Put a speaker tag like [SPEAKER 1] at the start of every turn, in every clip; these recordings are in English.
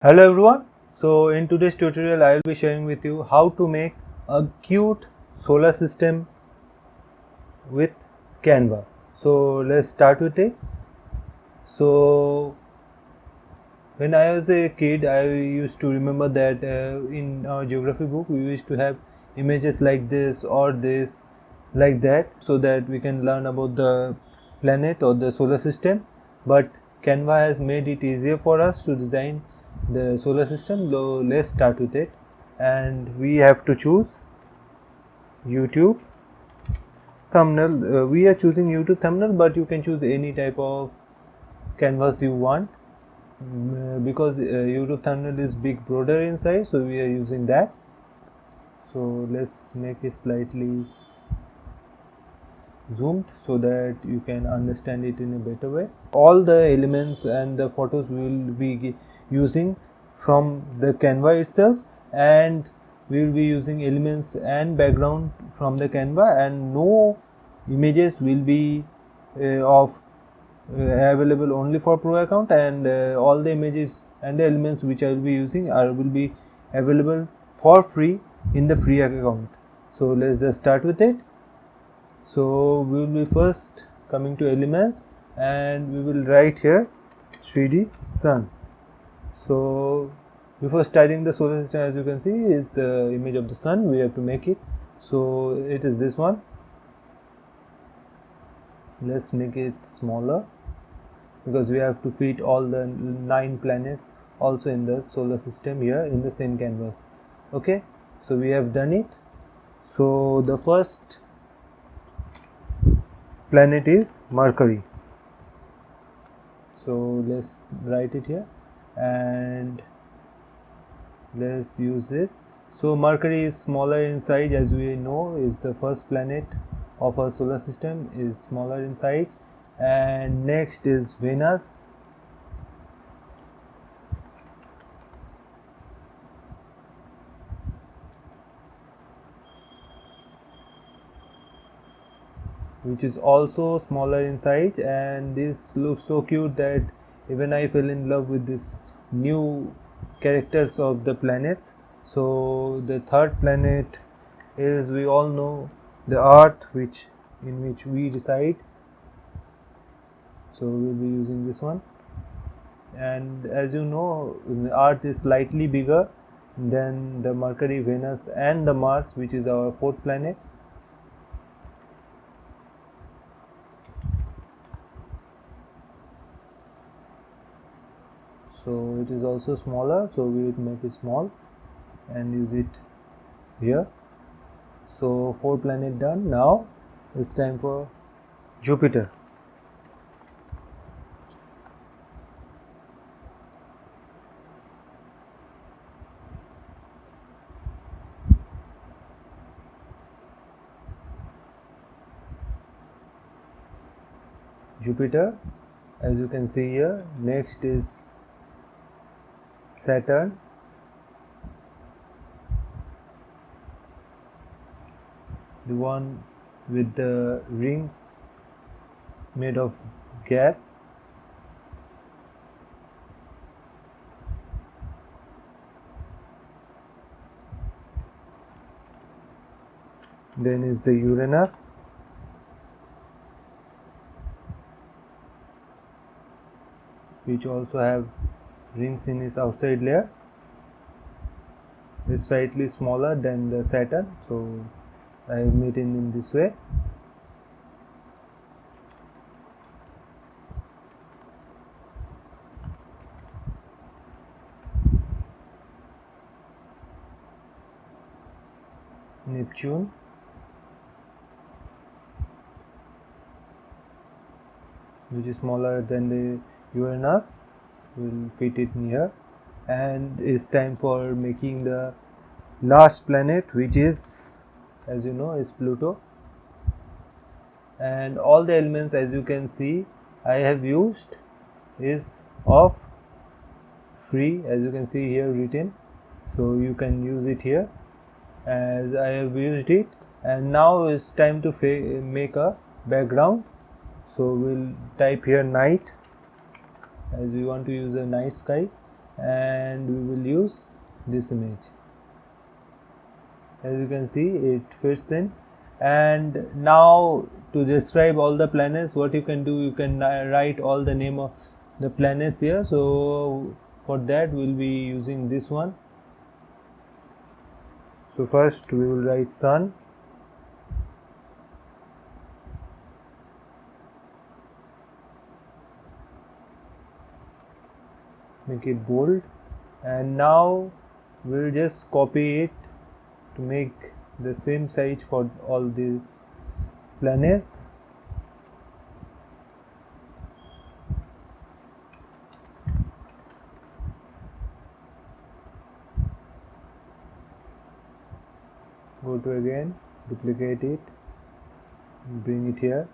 [SPEAKER 1] Hello everyone. So in today's tutorial I will be sharing with you how to make a cute solar system with Canva. So let's start with it. So when I was a kid I used to remember that in our geography book we used to have images like this or this like that so that we can learn about the planet or the solar system, but Canva has made it easier for us to design the solar system. So let's start with it, and we have to choose YouTube thumbnail. We are choosing YouTube thumbnail, but you can choose any type of canvas you want. Because YouTube thumbnail is big broader in size, so we are using that. So let's make it slightly zoomed so that you can understand it in a better way. All the elements and the photos we will be using from the Canva itself, and we will be using elements and background from the Canva, and no images will be of available only for pro account, and all the images and the elements which I will be using will be available for free in the free account. So let's just start with it. So we will be first coming to elements, and we will write here 3D sun. So before starting the solar system, as you can see, is the image of the sun. We have to make it. So it is this one. Let's make it smaller because we have to fit all the 9 planets also in the solar system here in the same canvas. Okay, so we have done it. So the first planet is Mercury. So let's write it here and let's use this. So Mercury is smaller in size, as we know, is the first planet of our solar system, is smaller in size. And next is Venus. Which is also smaller in size, and this looks so cute that even I fell in love with this new characters of the planets. So the third planet is, we all know, the Earth, in which we reside. So we'll be using this one, and as you know, the Earth is slightly bigger than the Mercury, Venus and the Mars, which is our fourth planet. So it is also smaller, so we will make it small and use it here. So 4 planet done. Now it's time for Jupiter. Jupiter, as you can see here. Next is Saturn. The one with the rings made of gas. Then is the Uranus. Which also have rings in its outside layer. Is slightly smaller than the Saturn, so I have made it in this way. Neptune. Which is smaller than the Uranus. We'll fit it in here, and it's time for making the last planet, which is, as you know, is Pluto. And all the elements, as you can see, I have used is of free, as you can see here written, so you can use it here as I have used it. And now it's time to make a background. So we'll type here night, as we want to use a night sky, and we will use this image. As you can see, it fits in. And now to describe all the planets, what you can do, you can write all the name of the planets here. So for that we'll be using this one. So first we will write Sun. Make it bold, and now we'll just copy it to make the same size for all the planets. Go to again, duplicate it, bring it here.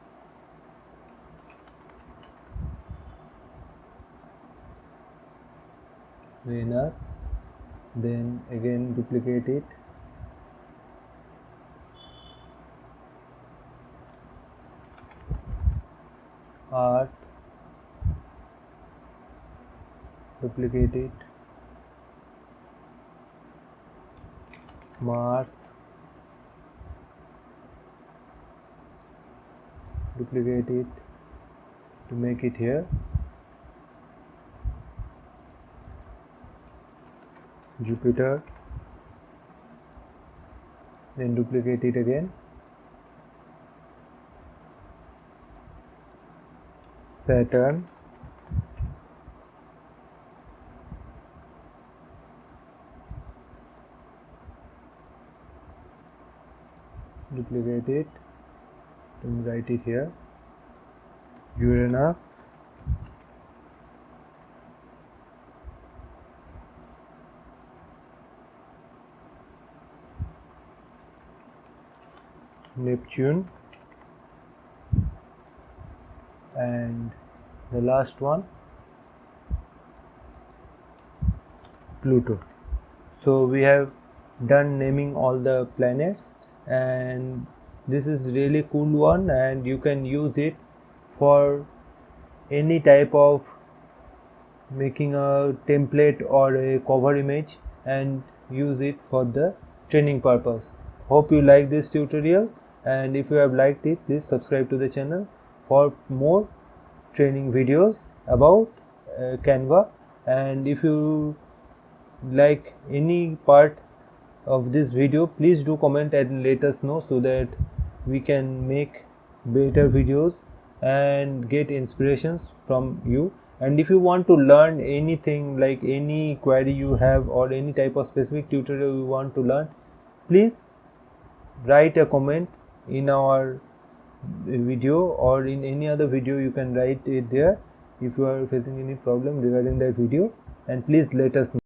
[SPEAKER 1] Venus, then again duplicate it, Earth, duplicate it, Mars, duplicate it to make it here, Jupiter, then duplicate it again, Saturn, duplicate it and write it here, Uranus, Neptune, and the last one, Pluto. So we have done naming all the planets, and this is really cool one, and you can use it for any type of making a template or a cover image and use it for the training purpose. Hope you like this tutorial, and if you have liked it, please subscribe to the channel for more training videos about Canva. And if you like any part of this video, please do comment and let us know, so that we can make better videos and get inspirations from you. And if you want to learn anything, like any query you have or any type of specific tutorial you want to learn, please write a comment in our video or in any other video. You can write it there if you are facing any problem regarding that video, and please let us know.